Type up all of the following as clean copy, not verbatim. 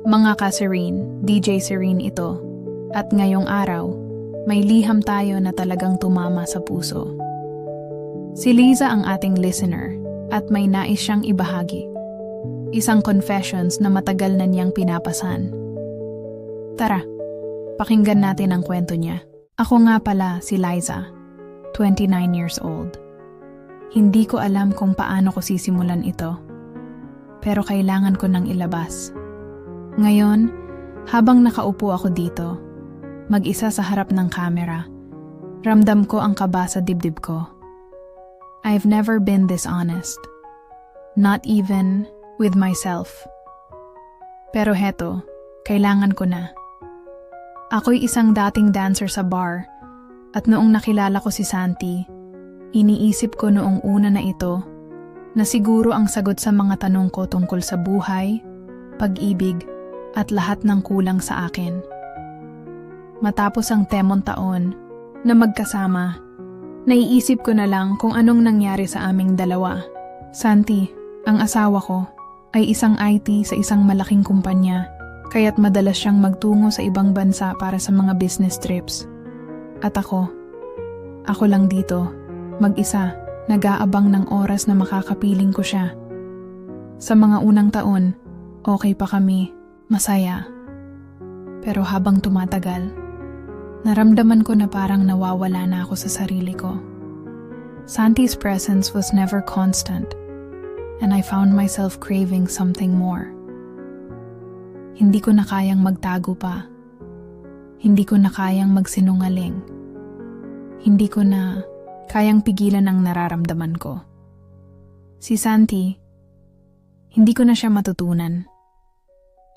Mga ka-Serene, DJ Serene ito. At ngayong araw, may liham tayo na talagang tumama sa puso. Si Liza ang ating listener at may nais siyang ibahagi. Isang confessions na matagal na niyang pinapasan. Tara, pakinggan natin ang kwento niya. Ako nga pala si Liza, 29 years old. Hindi ko alam kung paano ko sisimulan ito, pero kailangan ko nang ilabas. Ngayon, habang nakaupo ako dito, mag-isa sa harap ng kamera, ramdam ko ang kaba sa dibdib ko. I've never been this honest. Not even with myself. Pero heto, kailangan ko na. Ako'y isang dating dancer sa bar, at noong nakilala ko si Santi, iniisip ko noong una na ito, na siguro ang sagot sa mga tanong ko tungkol sa buhay, pag-ibig, at lahat ng kulang sa akin. Matapos ang 10 taon na magkasama, naiisip ko na lang kung anong nangyari sa aming dalawa. Santi, ang asawa ko, ay isang IT sa isang malaking kumpanya, kaya't madalas siyang magtungo sa ibang bansa para sa mga business trips. At ako lang dito, mag-isa, nag-aabang ng oras na makakapiling ko siya. Sa mga unang taon, okay pa kami, masaya. Pero habang tumatagal, naramdaman ko na parang nawawala na ako sa sarili ko. Santi's presence was never constant, and I found myself craving something more. Hindi ko na kayang magtago pa. Hindi ko na kayang magsinungaling. Hindi ko na kayang pigilan ang nararamdaman ko. Si Santi, hindi ko na siya matutunan.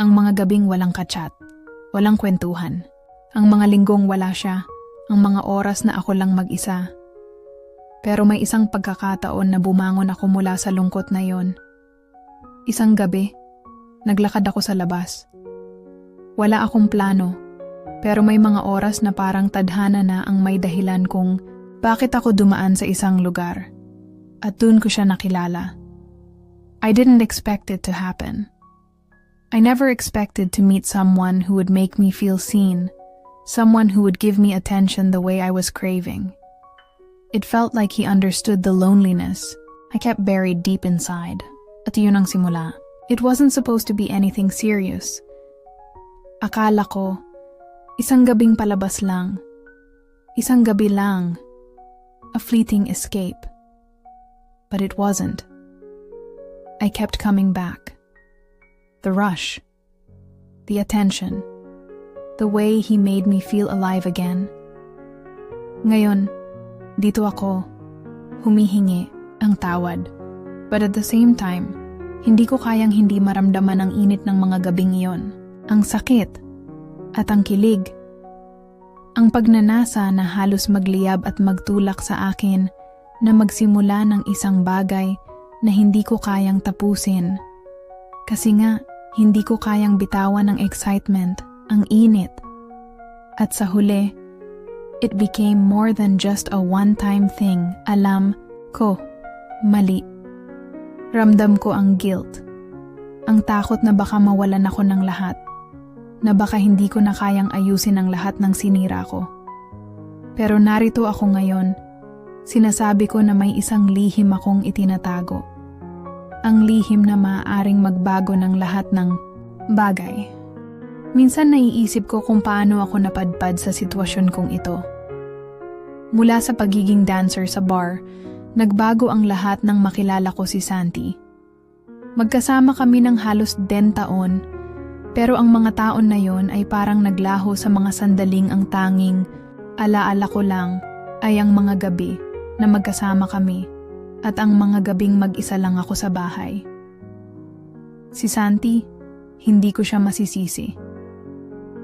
Ang mga gabing walang kachat, walang kwentuhan. Ang mga linggong wala siya, ang mga oras na ako lang mag-isa. Pero may isang pagkakataon na bumangon ako mula sa lungkot na yon. Isang gabi, naglakad ako sa labas. Wala akong plano, pero may mga oras na parang tadhana na ang may dahilan kung bakit ako dumaan sa isang lugar. At dun ko siya nakilala. I didn't expect it to happen. I never expected to meet someone who would make me feel seen, someone who would give me attention the way I was craving. It felt like he understood the loneliness I kept buried deep inside. At yun ang simula. It wasn't supposed to be anything serious. Akala ko, isang gabing palabas lang. Isang gabi lang. A fleeting escape. But it wasn't. I kept coming back. The rush, the attention, the way he made me feel alive again. Ngayon, dito ako, humihingi ang tawad. But at the same time, hindi ko kayang hindi maramdaman ang init ng mga gabing iyon. Ang sakit at ang kilig. Ang pagnanasa na halos magliyab at magtulak sa akin na magsimula ng isang bagay na hindi ko kayang tapusin. Kasi nga, hindi ko kayang bitawan ang excitement, ang init. At sa huli, it became more than just a one-time thing. Alam ko, mali. Ramdam ko ang guilt. Ang takot na baka mawalan ako ng lahat. Na baka hindi ko na kayang ayusin ang lahat ng sinira ko. Pero narito ako ngayon. Sinasabi ko na may isang lihim akong itinatago. Ang lihim na maaaring magbago ng lahat ng bagay. Minsan naiisip ko kung paano ako napadpad sa sitwasyon kong ito. Mula sa pagiging dancer sa bar, nagbago ang lahat nang makilala ko si Santi. Magkasama kami ng halos 10 taon, pero ang mga taon na yon ay parang naglaho sa mga sandaling ang tanging alaala ko lang ay ang mga gabi na magkasama kami. At ang mga gabing mag-isa lang ako sa bahay. Si Santi, hindi ko siya masisisi.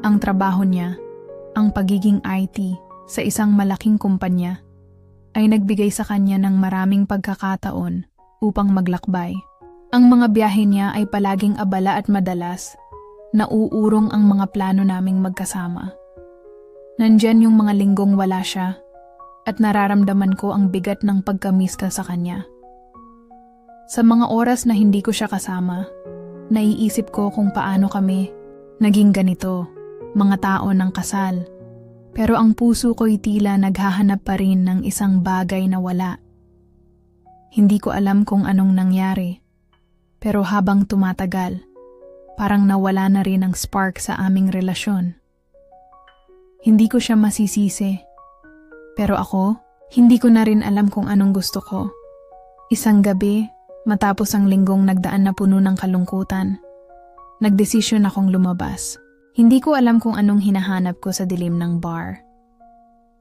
Ang trabaho niya, ang pagiging IT sa isang malaking kumpanya, ay nagbigay sa kanya ng maraming pagkakataon upang maglakbay. Ang mga biyahe niya ay palaging abala at madalas, nauurong ang mga plano naming magkasama. Nandyan yung mga linggong wala siya, at nararamdaman ko ang bigat ng pagkamista sa kanya. Sa mga oras na hindi ko siya kasama, naiisip ko kung paano kami Naging ganito, mga tao ng kasal. Pero ang puso ko'y tila naghahanap pa rin ng isang bagay na wala. Hindi ko alam kung anong nangyari. Pero habang tumatagal, parang nawala na rin ang spark sa aming relasyon. Hindi ko siya masisisi. Pero ako, hindi ko na rin alam kung anong gusto ko. Isang gabi, matapos ang linggong nagdaan na puno ng kalungkutan, nagdesisyon akong lumabas. Hindi ko alam kung anong hinahanap ko sa dilim ng bar.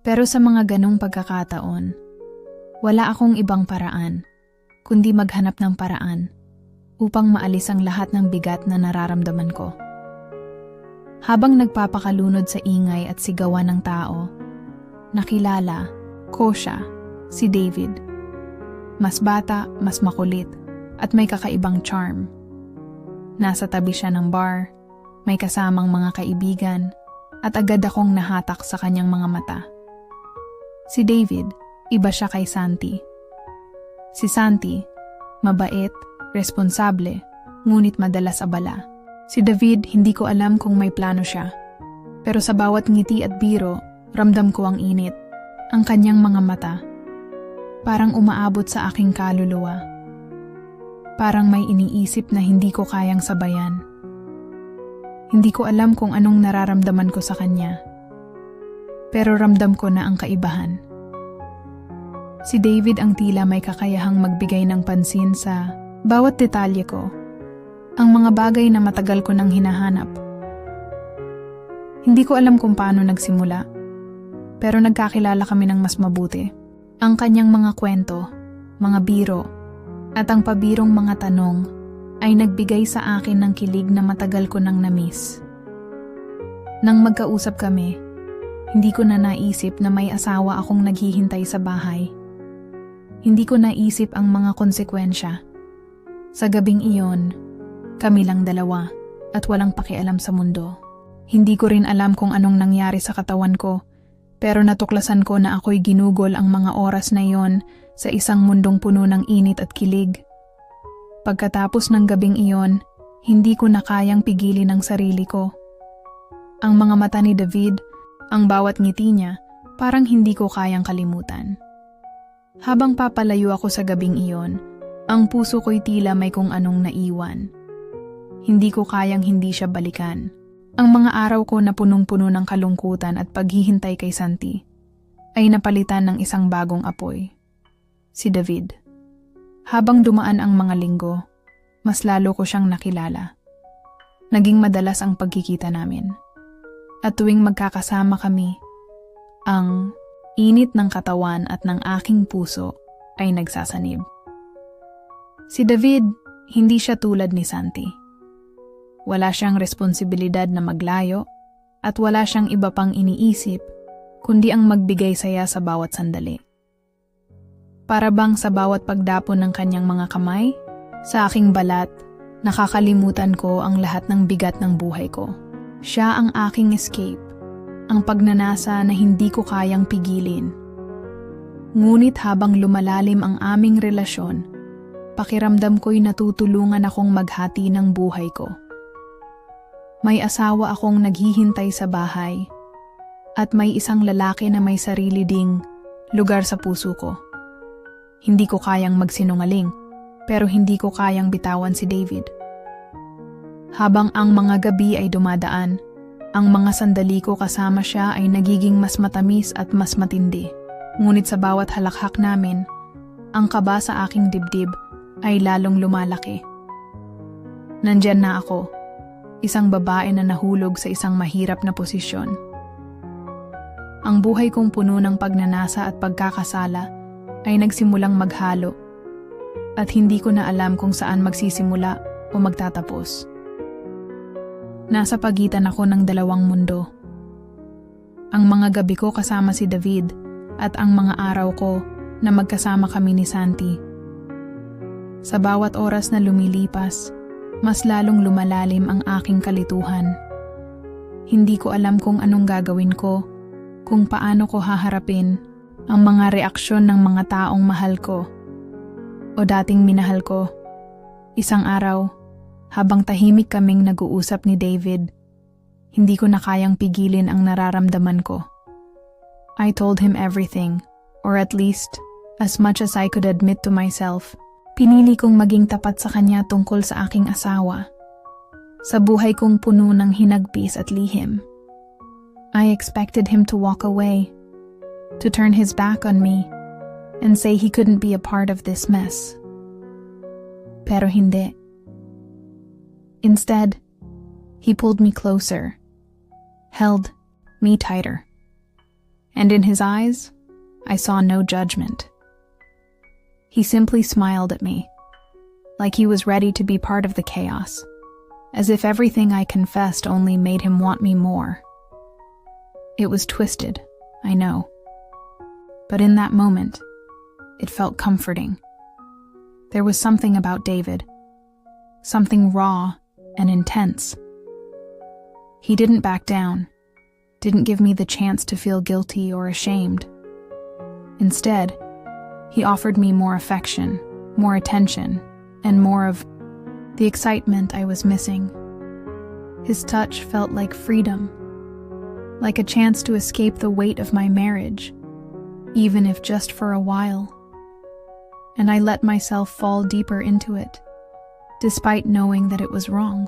Pero sa mga ganong pagkakataon, wala akong ibang paraan, kundi maghanap ng paraan upang maalis ang lahat ng bigat na nararamdaman ko. Habang nagpapakalunod sa ingay at sigawan ng tao, nakilala ko siya, si David. Mas bata, mas makulit, at may kakaibang charm. Nasa tabi siya ng bar, may kasamang mga kaibigan, at agad akong nahatak sa kanyang mga mata. Si David, iba siya kay Santi. Si Santi, mabait, responsable, ngunit madalas abala. Si David, hindi ko alam kung may plano siya. Pero sa bawat ngiti at biro, ramdam ko ang init. Ang kanyang mga mata, parang umaabot sa aking kaluluwa. Parang may iniisip na hindi ko kayang sabayan. Hindi ko alam kung anong nararamdaman ko sa kanya. Pero ramdam ko na ang kaibahan. Si David ang tila may kakayahang magbigay ng pansin sa bawat detalye ko. Ang mga bagay na matagal ko nang hinahanap. Hindi ko alam kung paano nagsimula. Pero nagkakilala kami ng mas mabuti. Ang kanyang mga kwento, mga biro, at ang pabirong mga tanong ay nagbigay sa akin ng kilig na matagal ko nang na-miss. Nang magkausap kami, hindi ko na naisip na may asawa akong naghihintay sa bahay. Hindi ko naisip ang mga konsekwensya. Sa gabing iyon, kami lang dalawa at walang pakialam sa mundo. Hindi ko rin alam kung anong nangyari sa katawan ko, pero natuklasan ko na ako'y ginugol ang mga oras na iyon sa isang mundong puno ng init at kilig. Pagkatapos ng gabing iyon, hindi ko na kayang pigilin ang sarili ko. Ang mga mata ni David, ang bawat ngiti niya, parang hindi ko kayang kalimutan. Habang papalayo ako sa gabing iyon, ang puso ko'y tila may kung anong naiwan. Hindi ko kayang hindi siya balikan. Ang mga araw ko na punong-puno ng kalungkutan at paghihintay kay Santi ay napalitan ng isang bagong apoy. Si David. Habang dumaan ang mga linggo, mas lalo ko siyang nakilala. Naging madalas ang pagkikita namin. At tuwing magkakasama kami, ang init ng katawan at ng aking puso ay nagsasanib. Si David, hindi siya tulad ni Santi. Wala siyang responsibilidad na maglayo at wala siyang iba pang iniisip kundi ang magbigay saya sa bawat sandali. Para bang sa bawat pagdapon ng kanyang mga kamay, sa aking balat, nakakalimutan ko ang lahat ng bigat ng buhay ko. Siya ang aking escape, ang pagnanasa na hindi ko kayang pigilin. Ngunit habang lumalalim ang aming relasyon, pakiramdam ko'y natutulungan akong maghati ng buhay ko. May asawa akong naghihintay sa bahay, at may isang lalaki na may sarili ding lugar sa puso ko. Hindi ko kayang magsinungaling, pero hindi ko kayang bitawan si David. Habang ang mga gabi ay dumadaan, ang mga sandali ko kasama siya ay nagiging mas matamis at mas matindi. Ngunit sa bawat halakhak namin, ang kaba sa aking dibdib ay lalong lumalaki. Nandyan na ako, isang babae na nahulog sa isang mahirap na posisyon. Ang buhay kong puno ng pagnanasa at pagkakasala ay nagsimulang maghalo at hindi ko na alam kung saan magsisimula o magtatapos. Nasa pagitan ako ng dalawang mundo. Ang mga gabi ko kasama si David at ang mga araw ko na magkasama kami ni Santi. Sa bawat oras na lumilipas, mas lalong lumalalim ang aking kalituhan. Hindi ko alam kung anong gagawin ko, kung paano ko haharapin ang mga reaksyon ng mga taong mahal ko o dating minahal ko. Isang araw, habang tahimik kaming nag-uusap ni David, hindi ko na kayang pigilin ang nararamdaman ko. I told him everything, or at least, as much as I could admit to myself. Pinili kong maging tapat sa kanya tungkol sa aking asawa. Sa buhay kong puno ng hinagpis at lihim. I expected him to walk away, to turn his back on me, and say he couldn't be a part of this mess. Pero hindi. Instead, he pulled me closer, held me tighter. And in his eyes, I saw no judgment. He simply smiled at me, like he was ready to be part of the chaos, as if everything I confessed only made him want me more. It was twisted, I know. But in that moment, it felt comforting. There was something about David, something raw and intense. He didn't back down, didn't give me the chance to feel guilty or ashamed. Instead, he offered me more affection, more attention, and more of the excitement I was missing. His touch felt like freedom, like a chance to escape the weight of my marriage, even if just for a while. And I let myself fall deeper into it, despite knowing that it was wrong.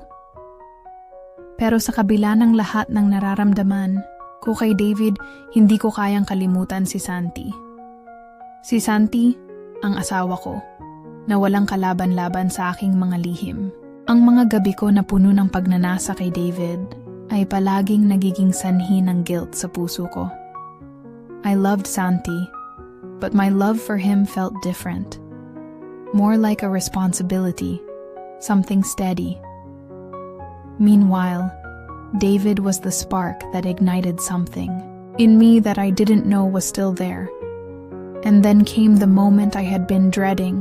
Pero sa kabila ng lahat ng nararamdaman ko kay David, hindi ko kayang kalimutan si Santi. Si Santi, ang asawa ko, na walang kalaban-laban sa aking mga lihim. Ang mga gabi ko na puno ng pagnanasa kay David ay palaging nagiging sanhi ng guilt sa puso ko. I loved Santi, but my love for him felt different. More like a responsibility, something steady. Meanwhile, David was the spark that ignited something in me that I didn't know was still there. And then came the moment I had been dreading,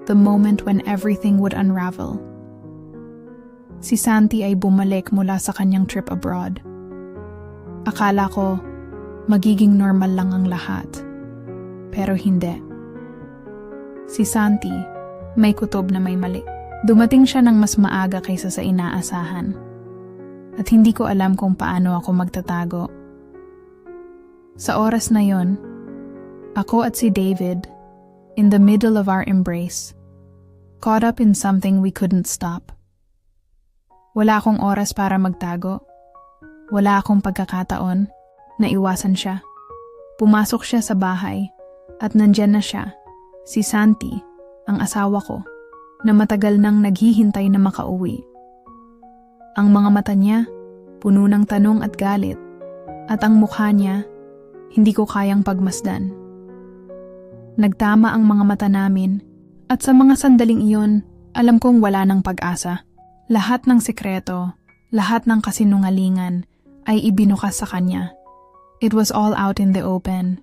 the moment when everything would unravel. Si Santi ay bumalik mula sa kanyang trip abroad. Akala ko, magiging normal lang ang lahat. Pero hindi. Si Santi, may kutob na may mali. Dumating siya ng mas maaga kaysa sa inaasahan. At hindi ko alam kung paano ako magtatago. Sa oras na yon, ako at si David, in the middle of our embrace, caught up in something we couldn't stop. Wala akong oras para magtago. Wala akong pagkakataon na iwasan siya. Pumasok siya sa bahay at nandyan na siya, si Santi, ang asawa ko, na matagal nang naghihintay na makauwi. Ang mga mata niya, puno ng tanong at galit, at ang mukha niya, hindi ko kayang pagmasdan. Nagtama ang mga mata namin, at sa mga sandaling iyon, alam kong wala ng pag-asa. Lahat ng sekreto, lahat ng kasinungalingan, ay ibinukas sa kanya. It was all out in the open.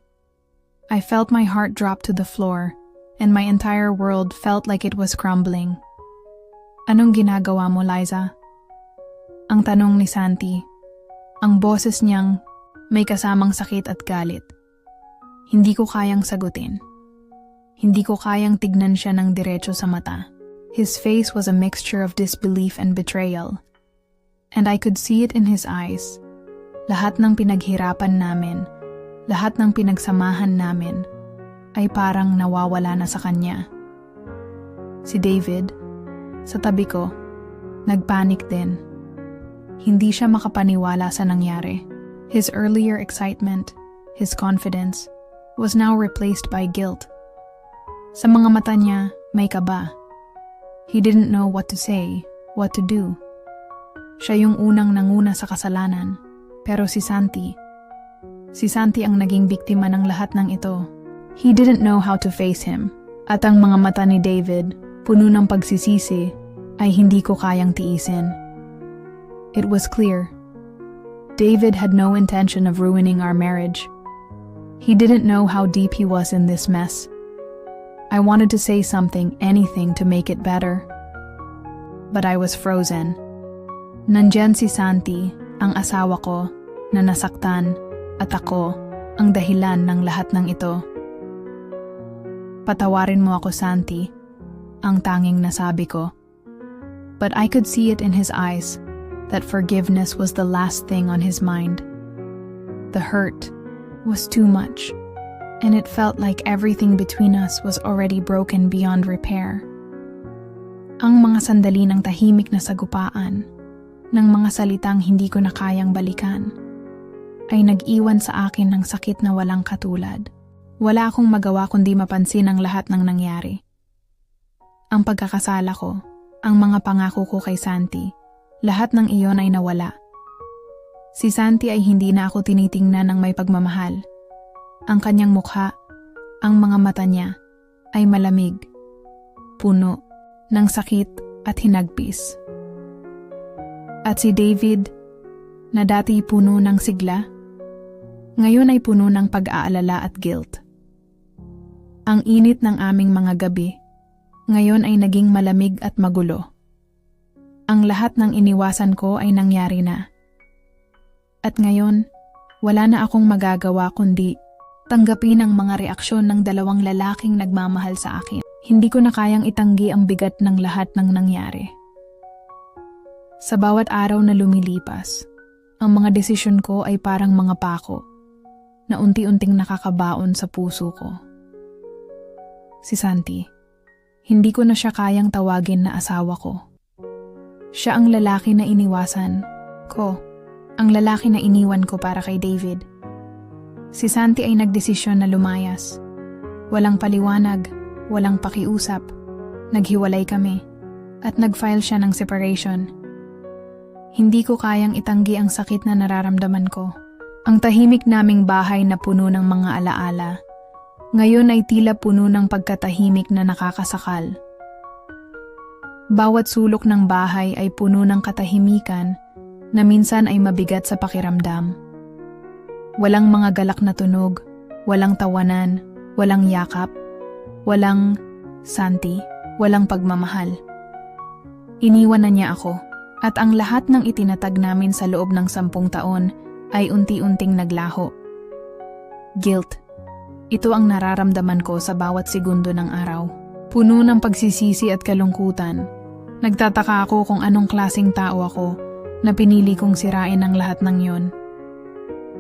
I felt my heart drop to the floor, and my entire world felt like it was crumbling. Anong ginagawa mo, Liza? Ang tanong ni Santi. Ang boses niyang may kasamang sakit at galit. Hindi ko kayang sagutin. Hindi ko kayang tignan siya ng diretso sa mata. His face was a mixture of disbelief and betrayal. And I could see it in his eyes. Lahat ng pinaghirapan namin, lahat ng pinagsamahan namin, ay parang nawawala na sa kanya. Si David, sa tabi ko, nagpanik din. Hindi siya makapaniwala sa nangyari. His earlier excitement, his confidence, was now replaced by guilt. Sa mga mata niya, may kaba. He didn't know what to say, what to do. Siya yung unang nanguna sa kasalanan. Pero si Santi ang naging biktima ng lahat ng ito. He didn't know how to face him. At ang mga mata ni David, puno ng pagsisisi, ay hindi ko kayang tiisin. It was clear. David had no intention of ruining our marriage. He didn't know how deep he was in this mess. I wanted to say something, anything to make it better. But I was frozen. Nandyan si Santi, ang asawa ko, na nasaktan, at ako, ang dahilan ng lahat ng ito. Patawarin mo ako, Santi, ang tanging nasabi ko. But I could see it in his eyes. that forgiveness was the last thing on his mind. The hurt was too much, and it felt like everything between us was already broken beyond repair. Ang mga sandali ng tahimik na sagupaan, ng mga salitang hindi ko na kayang balikan, ay nag-iwan sa akin ng sakit na walang katulad. Wala akong magawa kundi mapansin ang lahat ng nangyari. Ang pagkakasala ko, ang mga pangako ko kay Santi, lahat ng iyon ay nawala. Si Santi ay hindi na ako tinitingnan ng may pagmamahal. Ang kanyang mukha, ang mga mata niya, ay malamig, puno ng sakit at hinagpis. At si David, na dati puno ng sigla, ngayon ay puno ng pag-aalala at guilt. Ang init ng aming mga gabi, ngayon ay naging malamig at magulo. Ang lahat ng iniwasan ko ay nangyari na. At ngayon, wala na akong magagawa kundi tanggapin ang mga reaksyon ng dalawang lalaking nagmamahal sa akin. Hindi ko na kayang itanggi ang bigat ng lahat ng nangyari. Sa bawat araw na lumilipas, ang mga desisyon ko ay parang mga pako na unti-unting nakakabaon sa puso ko. Si Santi, hindi ko na siya kayang tawagin na asawa ko. Siya ang lalaki na iniwasan ko, ang lalaki na iniwan ko para kay David. Si Santi ay nagdesisyon na lumayas. Walang paliwanag, walang pakiusap. Naghiwalay kami at nag-file siya ng separation. Hindi ko kayang itanggi ang sakit na nararamdaman ko. Ang tahimik naming bahay na puno ng mga alaala, ngayon ay tila puno ng pagkatahimik na nakakasakal. Bawat sulok ng bahay ay puno ng katahimikan na minsan ay mabigat sa pakiramdam. Walang mga galak na tunog, walang tawanan, walang yakap, walang Santi, walang pagmamahal. Iniwan na niya ako, at ang lahat ng itinatag namin sa loob ng 10 taon ay unti-unting naglaho. Guilt. Ito ang nararamdaman ko sa bawat segundo ng araw. Puno ng pagsisisi at kalungkutan. Nagtataka ako kung anong klaseng tao ako na pinili kong sirain ang lahat ng yon.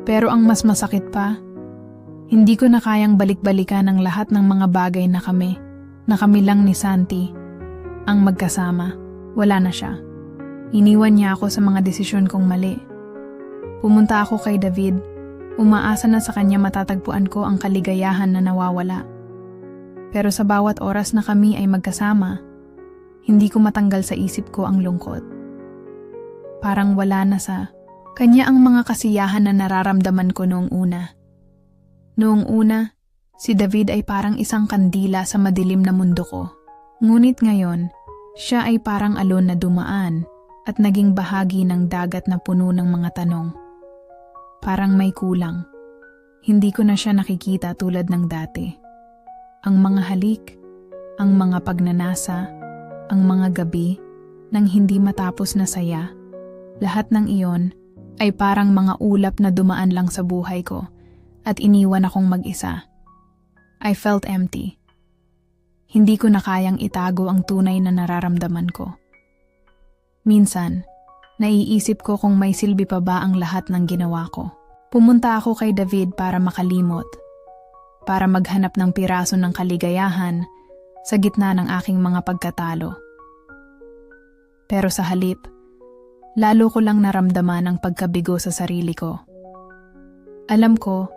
Pero ang mas masakit pa, hindi ko na kayang balik-balikan ang lahat ng mga bagay na kami lang ni Santi, ang magkasama. Wala na siya. Iniwan niya ako sa mga desisyon kong mali. Pumunta ako kay David. Umaasa na sa kanya matatagpuan ko ang kaligayahan na nawawala. Pero sa bawat oras na kami ay magkasama, hindi ko matanggal sa isip ko ang lungkot. Parang wala na sa kanya ang mga kasiyahan na nararamdaman ko noong una. Noong una, si David ay parang isang kandila sa madilim na mundo ko. Ngunit ngayon, siya ay parang alon na dumaan at naging bahagi ng dagat na puno ng mga tanong. Parang may kulang. Hindi ko na siya nakikita tulad ng dati. Ang mga halik, ang mga pagnanasa, ang mga gabi nang hindi matapos na saya, lahat ng iyon ay parang mga ulap na dumaan lang sa buhay ko at iniwan akong mag-isa. I felt empty. Hindi ko na kayang itago ang tunay na nararamdaman ko. Minsan, naiisip ko kung may silbi pa ba ang lahat ng ginawa ko. Pumunta ako kay David para makalimot, para maghanap ng piraso ng kaligayahan sa gitna ng aking mga pagkatalo. Pero sa halip, lalo ko lang naramdaman ang pagkabigo sa sarili ko. Alam ko,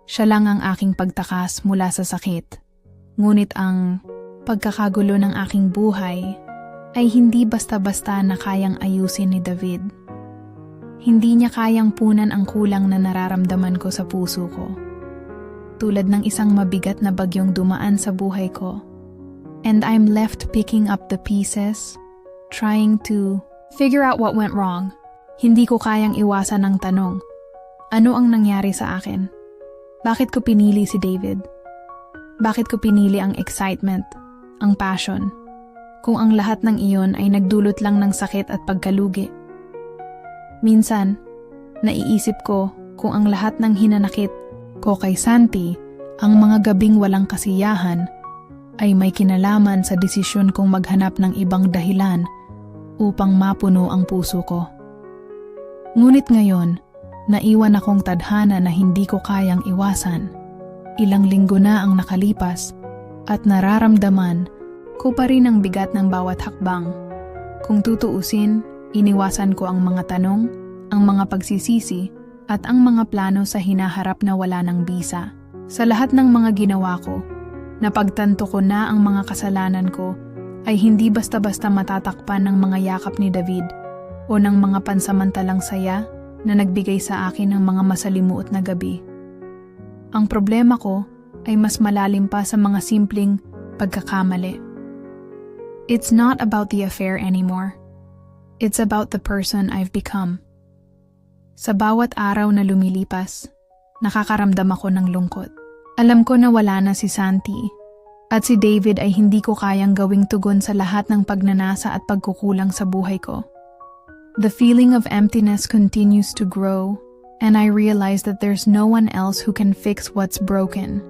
siya lang ang aking pagtakas mula sa sakit, ngunit ang pagkakagulo ng aking buhay ay hindi basta-basta na kayang ayusin ni David. Hindi niya kayang punan ang kulang na nararamdaman ko sa puso ko. Tulad ng isang mabigat na bagyong dumaan sa buhay ko. And I'm left picking up the pieces, trying to figure out what went wrong. Hindi ko kayang iwasan ang tanong, ano ang nangyari sa akin? Bakit ko pinili si David? Bakit ko pinili ang excitement, ang passion, kung ang lahat ng iyon ay nagdulot lang ng sakit at pagkalugi? Minsan, naiisip ko kung ang lahat ng hinanakit ko kay Santi, ang mga gabing walang kasiyahan, ay may kinalaman sa desisyon kong maghanap ng ibang dahilan upang mapuno ang puso ko. Ngunit ngayon, naiwan akong tadhana na hindi ko kayang iwasan. Ilang linggo na ang nakalipas at nararamdaman ko pa rin ang bigat ng bawat hakbang. Kung tutuusin, iniwasan ko ang mga tanong, ang mga pagsisisi, at ang mga plano sa hinaharap na wala ng bisa. Sa lahat ng mga ginawa ko, napagtanto ko na ang mga kasalanan ko ay hindi basta-basta matatakpan ng mga yakap ni David o ng mga pansamantalang saya na nagbigay sa akin ng mga masalimuot na gabi. Ang problema ko ay mas malalim pa sa mga simpleng pagkakamali. It's not about the affair anymore. It's about the person I've become. Sa bawat araw na lumilipas, nakakaramdam ako ng lungkot. Alam ko na wala na si Santi at si David ay hindi ko kayang gawing tugon sa lahat ng pagnanasa at pagkukulang sa buhay ko. The feeling of emptiness continues to grow and I realize that there's no one else who can fix what's broken.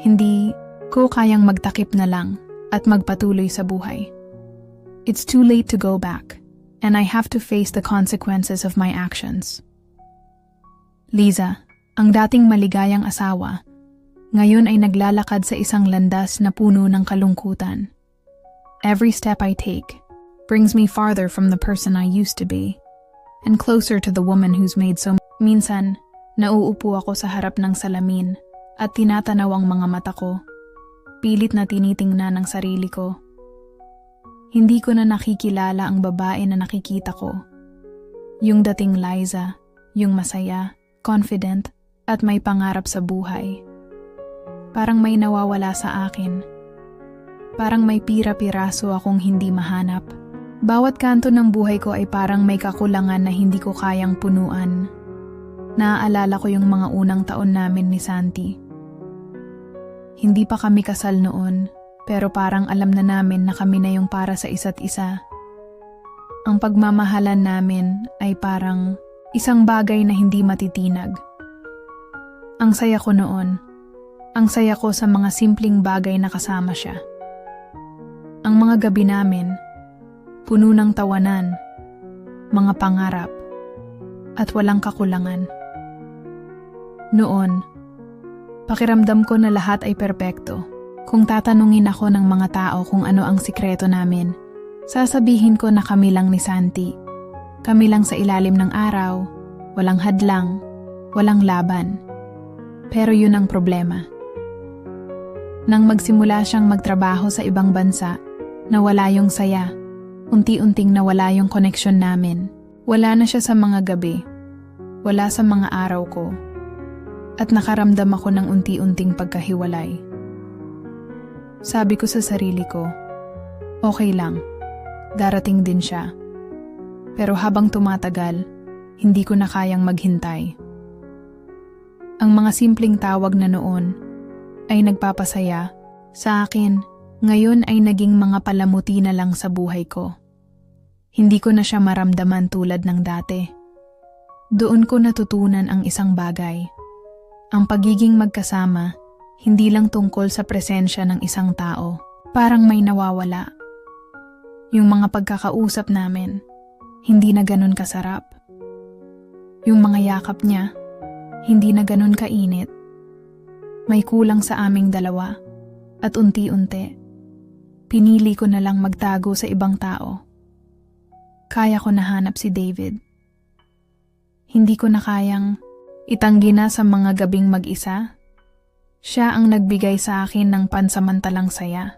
Hindi ko kayang magtakip na lang at magpatuloy sa buhay. It's too late to go back and I have to face the consequences of my actions. Liza, ang dating maligayang asawa, ngayon ay naglalakad sa isang landas na puno ng kalungkutan. Every step I take brings me farther from the person I used to be and closer to the woman who's made so. Minsan, nauupo ako sa harap ng salamin at tinatanaw ang mga mata ko, pilit na tinitingnan ang sarili ko. Hindi ko na nakikilala ang babae na nakikita ko. Yung dating Liza, yung masaya, confident, at may pangarap sa buhay. Parang may nawawala sa akin. Parang may pira-piraso akong hindi mahanap. Bawat kanto ng buhay ko ay parang may kakulangan na hindi ko kayang punuan. Naaalala ko yung mga unang taon namin ni Santi. Hindi pa kami kasal noon, pero parang alam na namin na kami na yung para sa isa't isa. Ang pagmamahalan namin ay parang isang bagay na hindi matitinag. Ang saya ko noon. Ang saya ko sa mga simpleng bagay na kasama siya. Ang mga gabi namin, puno ng tawanan, mga pangarap, at walang kakulangan. Noon, pakiramdam ko na lahat ay perpekto. Kung tatanungin ako ng mga tao kung ano ang sikreto namin, sasabihin ko na kami lang ni Santi. Kami lang sa ilalim ng araw, walang hadlang, walang laban. Pero yun ang problema. Nang magsimula siyang magtrabaho sa ibang bansa, nawala yung saya. Unti-unting nawala yung koneksyon namin. Wala na siya sa mga gabi. Wala sa mga araw ko. At nakaramdam ako ng unti-unting pagkahiwalay. Sabi ko sa sarili ko, okay lang, darating din siya. Pero habang tumatagal, hindi ko na kayang maghintay. Ang mga simpleng tawag na noon ay nagpapasaya sa akin, ngayon ay naging mga palamuti na lang sa buhay ko. Hindi ko na siya maramdaman tulad ng dati. Doon ko natutunan ang isang bagay. Ang pagiging magkasama, hindi lang tungkol sa presensya ng isang tao. Parang may nawawala. Yung mga pagkakausap namin, hindi na ganun kasarap. Yung mga yakap niya, hindi na ganun kainit. May kulang sa aming dalawa at unti-unti, pinili ko na lang magtago sa ibang tao. Kaya ko nahanap si David. Hindi ko na kayang itanggi na sa mga gabing mag-isa. Siya ang nagbigay sa akin ng pansamantalang saya,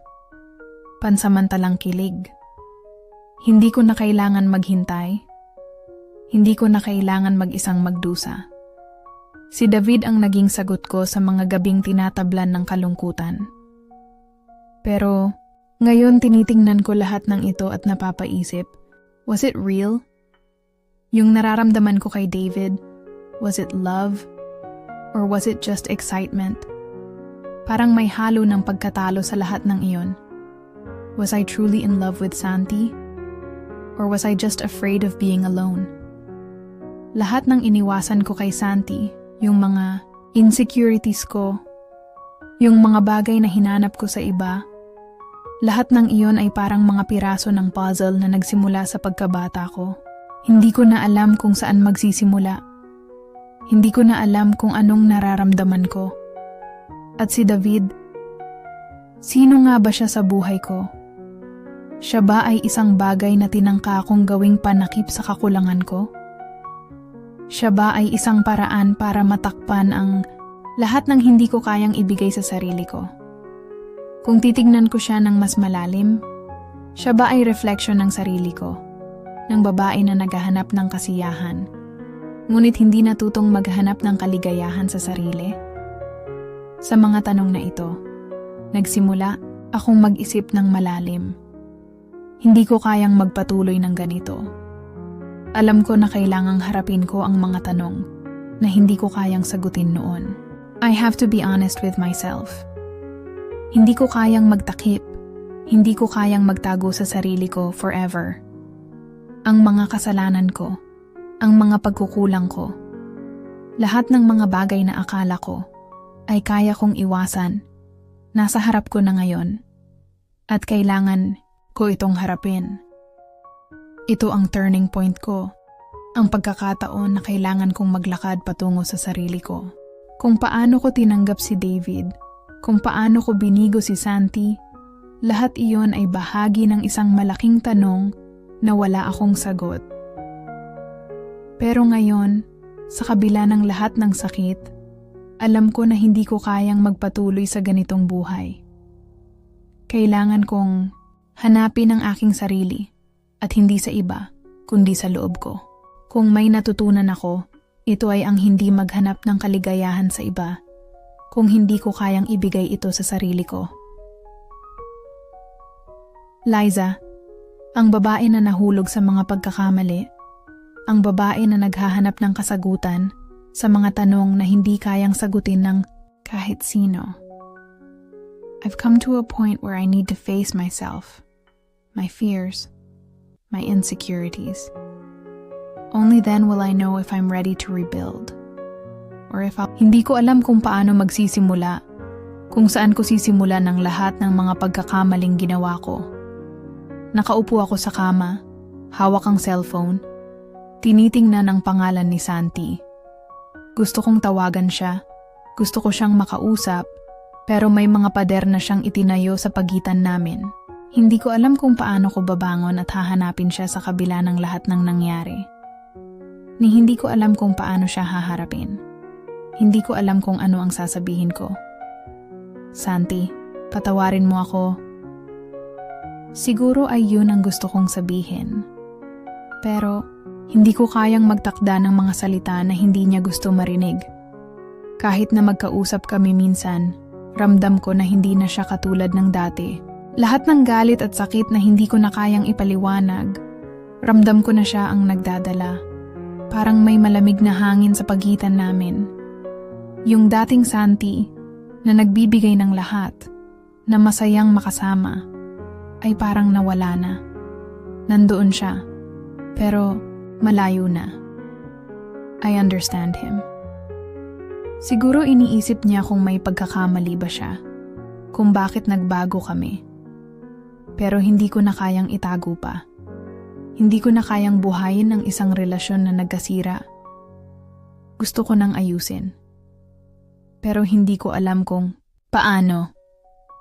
pansamantalang kilig. Hindi ko na kailangan maghintay. Hindi ko na kailangan mag-isang magdusa. Si David ang naging sagot ko sa mga gabing tinatablan ng kalungkutan. Pero ngayon tinitingnan ko lahat ng ito at napapaisip, was it real? Yung nararamdaman ko kay David, was it love? Or was it just excitement? Parang may halo ng pagkatalo sa lahat ng iyon. Was I truly in love with Santi? Or was I just afraid of being alone? Lahat ng iniwasan ko kay Santi, yung mga insecurities ko, yung mga bagay na hinanap ko sa iba, lahat ng iyon ay parang mga piraso ng puzzle na nagsimula sa pagkabata ko. Hindi ko na alam kung saan magsisimula. Hindi ko na alam kung anong nararamdaman ko. At si David, sino nga ba siya sa buhay ko? Siya ba ay isang bagay na tinangka kong gawing panakip sa kakulangan ko? Siya ba ay isang paraan para matakpan ang lahat ng hindi ko kayang ibigay sa sarili ko? Kung titignan ko siya ng mas malalim, siya ba ay refleksyon ng sarili ko, ng babae na naghahanap ng kasiyahan, ngunit hindi natutong maghanap ng kaligayahan sa sarili? Sa mga tanong na ito, nagsimula akong mag-isip ng malalim. Hindi ko kayang magpatuloy ng ganito. Alam ko na kailangang harapin ko ang mga tanong na hindi ko kayang sagutin noon. I have to be honest with myself. Hindi ko kayang magtakip. Hindi ko kayang magtago sa sarili ko forever. Ang mga kasalanan ko, ang mga pagkukulang ko, lahat ng mga bagay na akala ko ay kaya kong iwasan, nasa harap ko na ngayon. At kailangan ko itong harapin. Ito ang turning point ko, ang pagkakataon na kailangan kong maglakad patungo sa sarili ko. Kung paano ko tinanggap si David, kung paano ko binigo si Santi, lahat iyon ay bahagi ng isang malaking tanong na wala akong sagot. Pero ngayon, sa kabila ng lahat ng sakit, alam ko na hindi ko kayang magpatuloy sa ganitong buhay. Kailangan kong hanapin ang aking sarili at hindi sa iba, kundi sa loob ko. Kung may natutunan ako, ito ay ang hindi maghanap ng kaligayahan sa iba kung hindi ko kayang ibigay ito sa sarili ko. Liza, ang babae na nahulog sa mga pagkakamali, ang babae na naghahanap ng kasagutan sa mga tanong na hindi kayang sagutin ng kahit sino. I've come to a point where I need to face myself, my fears, my insecurities. Only then will I know if I'm ready to rebuild. Or if hindi ko alam kung paano magsisimula, kung saan ko sisimulan ng lahat ng mga pagkakamaling ginawa ko. Nakaupo ako sa kama, hawak ang cellphone, tinitingnan ang pangalan ni Santi. Gusto kong tawagan siya, gusto ko siyang makausap, pero may mga pader na siyang itinayo sa pagitan namin. Hindi ko alam kung paano ko babangon at hahanapin siya sa kabila ng lahat ng nangyari. Ni hindi ko alam kung paano siya haharapin. Hindi ko alam kung ano ang sasabihin ko. Santi, patawarin mo ako. Siguro ay yun ang gusto kong sabihin. Pero hindi ko kayang magtakda ng mga salita na hindi niya gusto marinig. Kahit na magkausap kami minsan, ramdam ko na hindi na siya katulad ng dati. Lahat ng galit at sakit na hindi ko na kayang ipaliwanag, ramdam ko na siya ang nagdadala. Parang may malamig na hangin sa pagitan namin. Yung dating Santi na nagbibigay ng lahat, na masayang makasama, ay parang nawala na. Nandoon siya, pero malayo na. I understand him. Siguro iniisip niya kung may pagkakamali ba siya, kung bakit nagbago kami. Pero hindi ko na kayang itago pa. Hindi ko na kayang buhayin ang isang relasyon na nagkasira. Gusto ko nang ayusin. Pero hindi ko alam kung paano.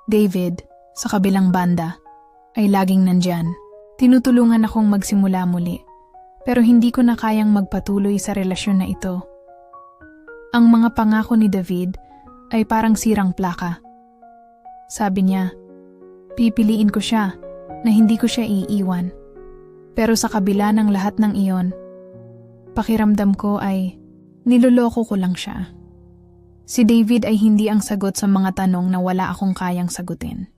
David, sa kabilang banda, ay laging nandyan. Tinutulungan akong magsimula muli. Pero hindi ko na kayang magpatuloy sa relasyon na ito. Ang mga pangako ni David ay parang sirang plaka. Sabi niya, pipiliin ko siya na hindi ko siya iiwan. Pero sa kabila ng lahat ng iyon, pakiramdam ko ay niloloko ko lang siya. Si David ay hindi ang sagot sa mga tanong na wala akong kayang sagutin.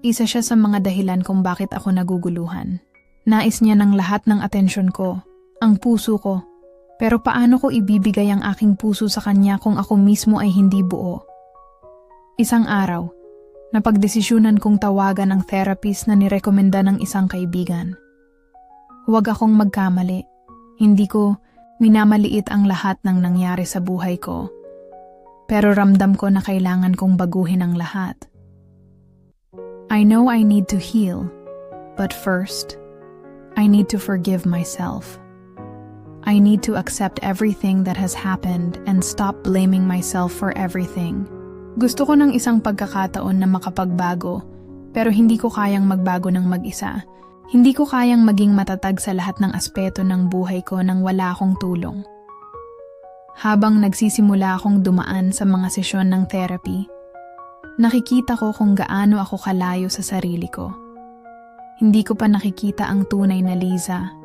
Isa siya sa mga dahilan kung bakit ako naguguluhan. Nais niya ng lahat ng atensyon ko, ang puso ko. Pero paano ko ibibigay ang aking puso sa kanya kung ako mismo ay hindi buo? Isang araw, napagdesisyunan kong tawagan ang therapist na nirekomenda ng isang kaibigan. Huwag akong magkamali. Hindi ko minamaliit ang lahat ng nangyari sa buhay ko. Pero ramdam ko na kailangan kong baguhin ang lahat. I know I need to heal, but first, I need to forgive myself. I need to accept everything that has happened and stop blaming myself for everything. Gusto ko ng isang pagkakataon na makapagbago, pero hindi ko kayang magbago ng mag-isa. Hindi ko kayang maging matatag sa lahat ng aspeto ng buhay ko nang wala akong tulong. Habang nagsisimula akong dumaan sa mga sesyon ng therapy, nakikita ko kung gaano ako kalayo sa sarili ko. Hindi ko pa nakikita ang tunay na Liza,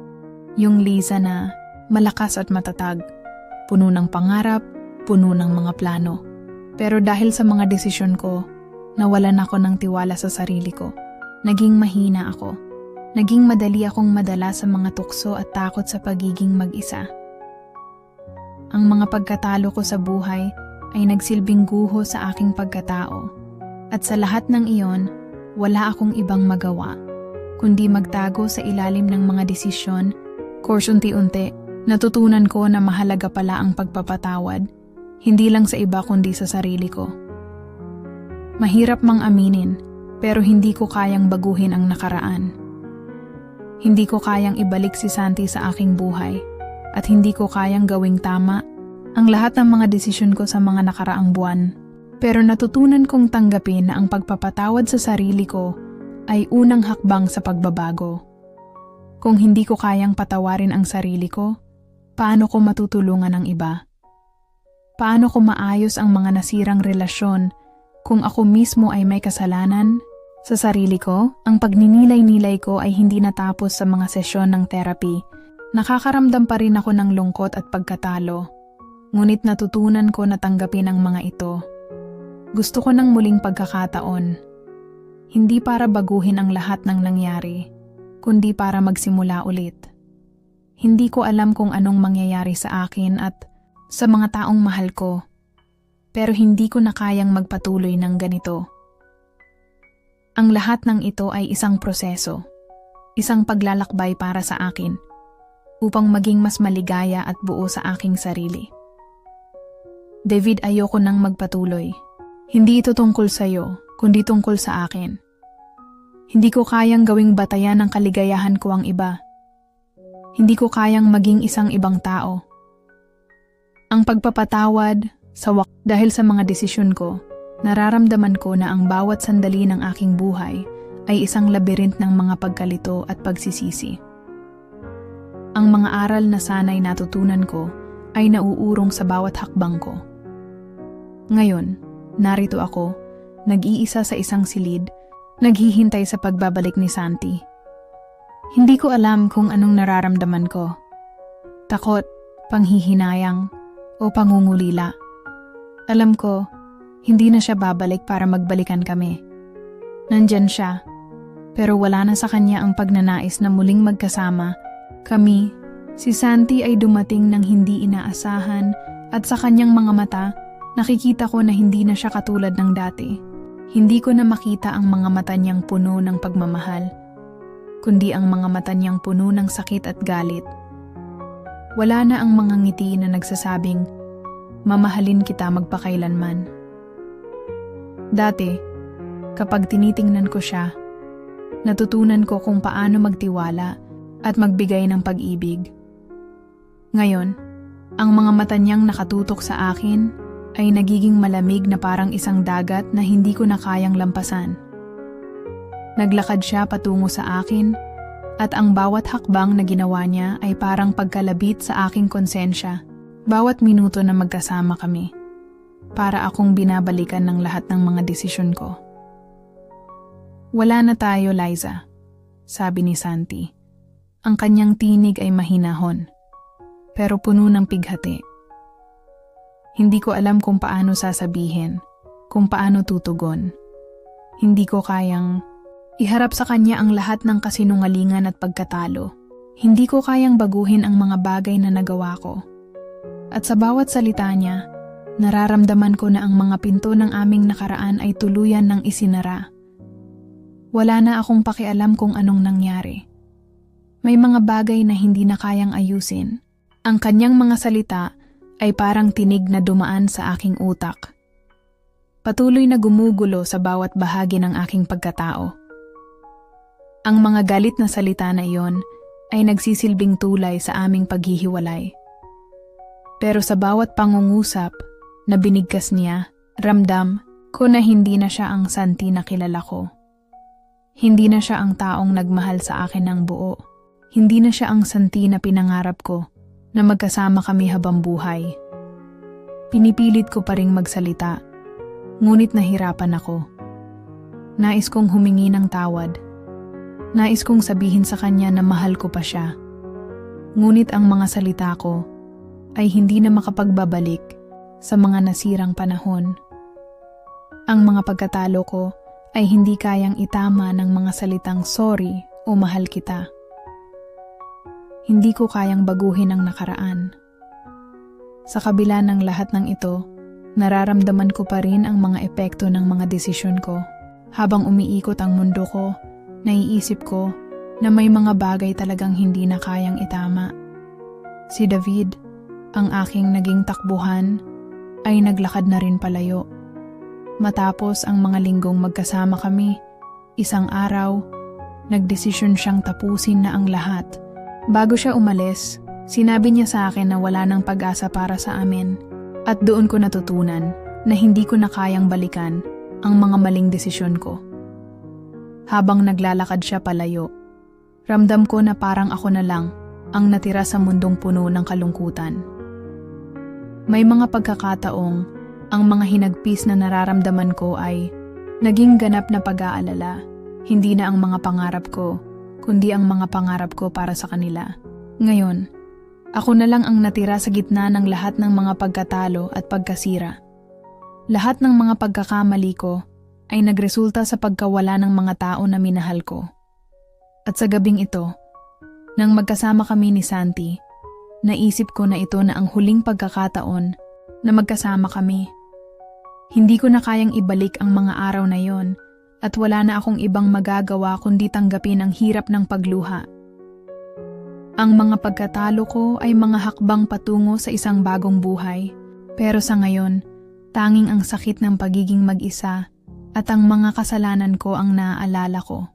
yung Liza na malakas at matatag, puno ng pangarap, puno ng mga plano. Pero dahil sa mga desisyon ko, nawalan ako ng tiwala sa sarili ko. Naging mahina ako. Naging madali akong madala sa mga tukso at takot sa pagiging mag-isa. Ang mga pagkatalo ko sa buhay ay nagsilbing guho sa aking pagkatao. At sa lahat ng iyon, wala akong ibang magawa, kundi magtago sa ilalim ng mga desisyon. Course unti-unti, natutunan ko na mahalaga pala ang pagpapatawad, hindi lang sa iba kundi sa sarili ko. Mahirap mang aminin, pero hindi ko kayang baguhin ang nakaraan. Hindi ko kayang ibalik si Santi sa aking buhay, at hindi ko kayang gawing tama ang lahat ng mga desisyon ko sa mga nakaraang buwan. Pero natutunan kong tanggapin na ang pagpapatawad sa sarili ko ay unang hakbang sa pagbabago. Kung hindi ko kayang patawarin ang sarili ko, paano ko matutulungan ang iba? Paano ko maayos ang mga nasirang relasyon kung ako mismo ay may kasalanan? Sa sarili ko, ang pagninilay-nilay ko ay hindi natapos sa mga sesyon ng therapy. Nakakaramdam pa rin ako ng lungkot at pagkatalo. Ngunit natutunan ko na tanggapin ang mga ito. Gusto ko ng muling pagkakataon. Hindi para baguhin ang lahat ng nangyari, kundi para magsimula ulit. Hindi ko alam kung anong mangyayari sa akin at sa mga taong mahal ko, pero hindi ko na kayang magpatuloy ng ganito. Ang lahat ng ito ay isang proseso, isang paglalakbay para sa akin, upang maging mas maligaya at buo sa aking sarili. David, ayoko nang magpatuloy. Hindi ito tungkol sa'yo, kundi tungkol sa akin. Hindi ko kayang gawing batayan ng kaligayahan ko ang iba. Hindi ko kayang maging isang ibang tao. Ang pagpapatawad, dahil sa mga desisyon ko, nararamdaman ko na ang bawat sandali ng aking buhay ay isang labirint ng mga pagkalito at pagsisisi. Ang mga aral na sana'y natutunan ko ay nauurong sa bawat hakbang ko. Ngayon, narito ako, nag-iisa sa isang silid, naghihintay sa pagbabalik ni Santi. Hindi ko alam kung anong nararamdaman ko. Takot, panghihinayang, o pangungulila. Alam ko, hindi na siya babalik para magbalikan kami. Nandyan siya, pero wala na sa kanya ang pagnanais na muling magkasama. Kami, si Santi ay dumating ng hindi inaasahan at sa kanyang mga mata, nakikita ko na hindi na siya katulad ng dati. Hindi ko na makita ang mga mata niyang puno ng pagmamahal, kundi ang mga mata niyang puno ng sakit at galit. Wala na ang mga ngiti na nagsasabing, mamahalin kita magpakailanman. Dati, kapag tinitingnan ko siya, natutunan ko kung paano magtiwala at magbigay ng pag-ibig. Ngayon, ang mga mata niyang nakatutok sa akin ay nagiging malamig na parang isang dagat na hindi ko na kayang lampasan. Naglakad siya patungo sa akin at ang bawat hakbang na ginawa niya ay parang pagkalabit sa aking konsensya. Bawat minuto na magkasama kami, para akong binabalikan ng lahat ng mga desisyon ko. Wala na tayo, Liza, sabi ni Santi. Ang kanyang tinig ay mahinahon, pero puno ng pighati. Hindi ko alam kung paano sasabihin, kung paano tutugon. Hindi ko kayang iharap sa kanya ang lahat ng kasinungalingan at pagkatalo. Hindi ko kayang baguhin ang mga bagay na nagawa ko. At sa bawat salita niya, nararamdaman ko na ang mga pinto ng aming nakaraan ay tuluyan ng isinara. Wala na akong pakialam kung anong nangyari. May mga bagay na hindi na kayang ayusin. Ang kanyang mga salita ay parang tinig na dumaan sa aking utak. Patuloy na gumugulo sa bawat bahagi ng aking pagkatao. Ang mga galit na salita na iyon ay nagsisilbing tulay sa aming paghihiwalay. Pero sa bawat pangungusap na binigkas niya, ramdam ko na hindi na siya ang Santi na kilala ko. Hindi na siya ang taong nagmahal sa akin ng buo. Hindi na siya ang Santi na pinangarap ko na magkasama kami habang buhay. Pinipilit ko pa ring magsalita, ngunit nahirapan ako. Nais kong humingi ng tawad. Nais kong sabihin sa kanya na mahal ko pa siya. Ngunit ang mga salita ko ay hindi na makapagbabalik sa mga nasirang panahon. Ang mga pagkatalo ko ay hindi kayang itama ng mga salitang sorry o mahal kita. Hindi ko kayang baguhin ang nakaraan. Sa kabila ng lahat ng ito, nararamdaman ko pa rin ang mga epekto ng mga desisyon ko. Habang umiikot ang mundo ko, naiisip ko na may mga bagay talagang hindi na kayang itama. Si David, ang aking naging takbuhan, ay naglakad na rin palayo. Matapos ang mga linggong magkasama kami, isang araw, nagdesisyon siyang tapusin na ang lahat. Bago siya umalis, sinabi niya sa akin na wala nang pag-asa para sa amin at doon ko natutunan na hindi ko na kayang balikan ang mga maling desisyon ko. Habang naglalakad siya palayo, ramdam ko na parang ako na lang ang natira sa mundong puno ng kalungkutan. May mga pagkakataong ang mga hinagpis na nararamdaman ko ay naging ganap na pag-aalala, hindi na ang mga pangarap ko, kundi ang mga pangarap ko para sa kanila. Ngayon, ako na lang ang natira sa gitna ng lahat ng mga pagkatalo at pagkasira. Lahat ng mga pagkakamali ko ay nagresulta sa pagkawala ng mga tao na minahal ko. At sa gabing ito, nang magkasama kami ni Santi, naisip ko na ito na ang huling pagkakataon na magkasama kami. Hindi ko na kayang ibalik ang mga araw na yon at wala na akong ibang magagawa kundi tanggapin ang hirap ng pagluha. Ang mga pagkatalo ko ay mga hakbang patungo sa isang bagong buhay, pero sa ngayon, tanging ang sakit ng pagiging mag-isa at ang mga kasalanan ko ang naaalala ko.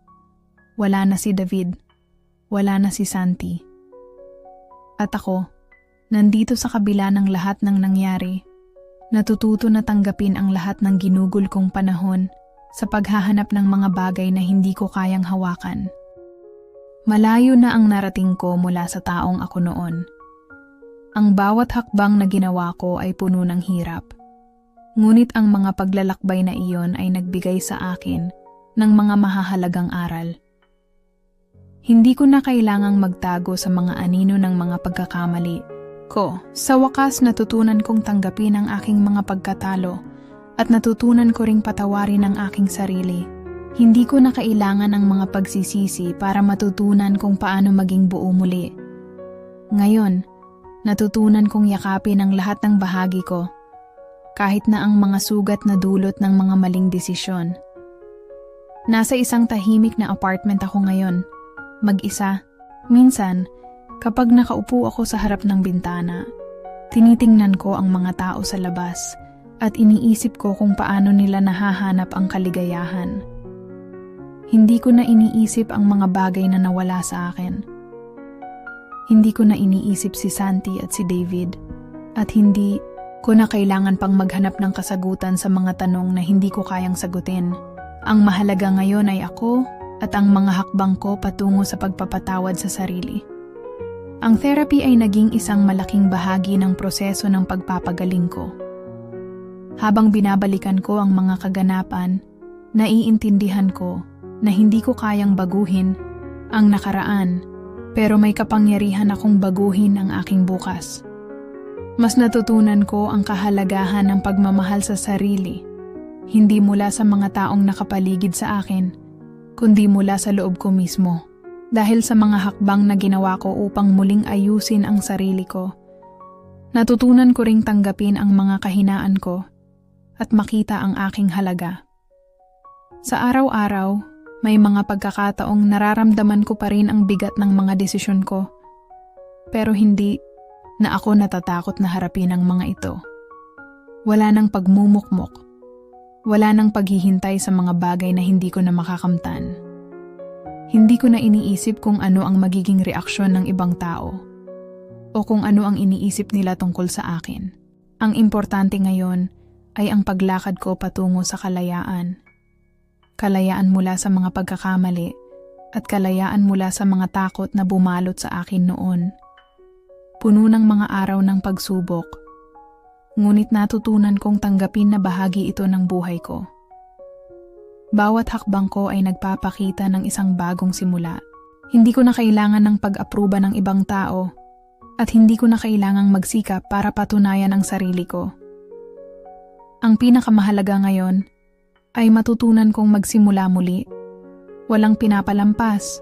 Wala na si David, wala na si Santi. At ako, nandito sa kabila ng lahat ng nangyari, natututo na tanggapin ang lahat ng ginugol kong panahon sa paghahanap ng mga bagay na hindi ko kayang hawakan. Malayo na ang narating ko mula sa taong ako noon. Ang bawat hakbang na ginawa ko ay puno ng hirap. Ngunit ang mga paglalakbay na iyon ay nagbigay sa akin ng mga mahahalagang aral. Hindi ko na kailangang magtago sa mga anino ng mga pagkakamali ko. Sa wakas natutunan kong tanggapin ang aking mga pagkatalo at natutunan ko ring patawarin ang aking sarili. Hindi ko na kailangan ng mga pagsisisi para matutunan kung paano maging buo muli. Ngayon, natutunan kong yakapin ang lahat ng bahagi ko, kahit na ang mga sugat na dulot ng mga maling desisyon. Nasa isang tahimik na apartment ako ngayon, mag-isa. Minsan, kapag nakaupo ako sa harap ng bintana, tinitingnan ko ang mga tao sa labas at iniisip ko kung paano nila nahahanap ang kaligayahan. Hindi ko na iniisip ang mga bagay na nawala sa akin. Hindi ko na iniisip si Santi at si David at hindi ko na kailangan pang maghanap ng kasagutan sa mga tanong na hindi ko kayang sagutin. Ang mahalaga ngayon ay ako at ang mga hakbang ko patungo sa pagpapatawad sa sarili. Ang therapy ay naging isang malaking bahagi ng proseso ng pagpapagaling ko. Habang binabalikan ko ang mga kaganapan, naiintindihan ko na hindi ko kayang baguhin ang nakaraan, pero may kapangyarihan akong baguhin ang aking bukas. Mas natutunan ko ang kahalagahan ng pagmamahal sa sarili, hindi mula sa mga taong nakapaligid sa akin, kundi mula sa loob ko mismo. Dahil sa mga hakbang na ginawa ko upang muling ayusin ang sarili ko, natutunan ko ring tanggapin ang mga kahinaan ko at makita ang aking halaga. Sa araw-araw, may mga pagkakataong nararamdaman ko pa rin ang bigat ng mga desisyon ko, pero hindi na ako natatakot na harapin ang mga ito. Wala nang pagmumukmok. Wala nang paghihintay sa mga bagay na hindi ko na makakamtan. Hindi ko na iniisip kung ano ang magiging reaksyon ng ibang tao o kung ano ang iniisip nila tungkol sa akin. Ang importante ngayon ay ang paglakad ko patungo sa kalayaan. Kalayaan mula sa mga pagkakamali at kalayaan mula sa mga takot na bumalot sa akin noon. Puno ng mga araw ng pagsubok, ngunit natutunan kong tanggapin na bahagi ito ng buhay ko. Bawat hakbang ko ay nagpapakita ng isang bagong simula. Hindi ko na kailangan ng pag-aproba ng ibang tao at hindi ko na kailangang magsikap para patunayan ang sarili ko. Ang pinakamahalaga ngayon ay matutunan kong magsimula muli. Walang pinapalampas,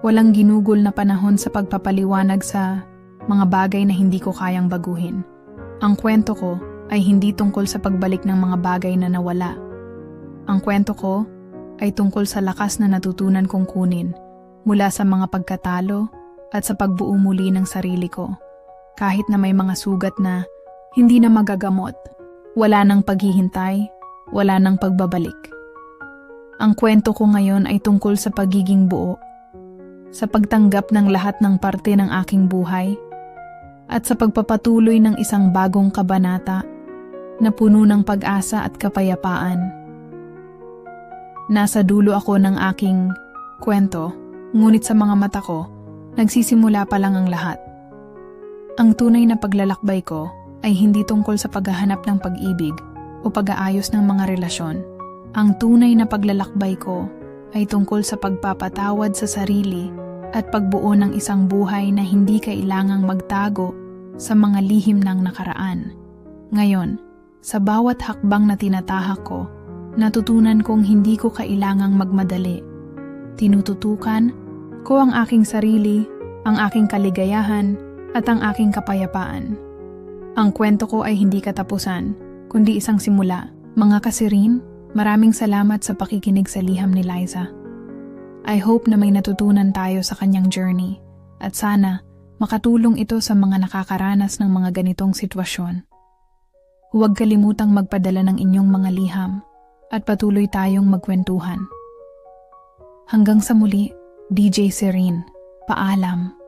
walang ginugol na panahon sa pagpapaliwanag sa mga bagay na hindi ko kayang baguhin. Ang kwento ko ay hindi tungkol sa pagbalik ng mga bagay na nawala. Ang kwento ko ay tungkol sa lakas na natutunan kong kunin mula sa mga pagkatalo at sa pagbuo muli ng sarili ko. Kahit na may mga sugat na hindi na magagamot, wala nang paghihintay, wala nang pagbabalik. Ang kwento ko ngayon ay tungkol sa pagiging buo, sa pagtanggap ng lahat ng parte ng aking buhay, at sa pagpapatuloy ng isang bagong kabanata na puno ng pag-asa at kapayapaan. Nasa dulo ako ng aking kwento, ngunit sa mga mata ko, nagsisimula pa lang ang lahat. Ang tunay na paglalakbay ko ay hindi tungkol sa paghahanap ng pag-ibig o pag-aayos ng mga relasyon. Ang tunay na paglalakbay ko ay tungkol sa pagpapatawad sa sarili at pagbuo ng isang buhay na hindi kailangang magtago sa mga lihim ng nakaraan. Ngayon, sa bawat hakbang na tinatahak ko, natutunan kong hindi ko kailangang magmadali. Tinututukan ko ang aking sarili, ang aking kaligayahan, at ang aking kapayapaan. Ang kwento ko ay hindi katapusan, kundi isang simula. Mga kasirin, maraming salamat sa pakikinig sa liham ni Liza. I hope na may natutunan tayo sa kanyang journey at sana makatulong ito sa mga nakakaranas ng mga ganitong sitwasyon. Huwag kalimutang magpadala ng inyong mga liham at patuloy tayong magkwentuhan. Hanggang sa muli, DJ Serene. Paalam.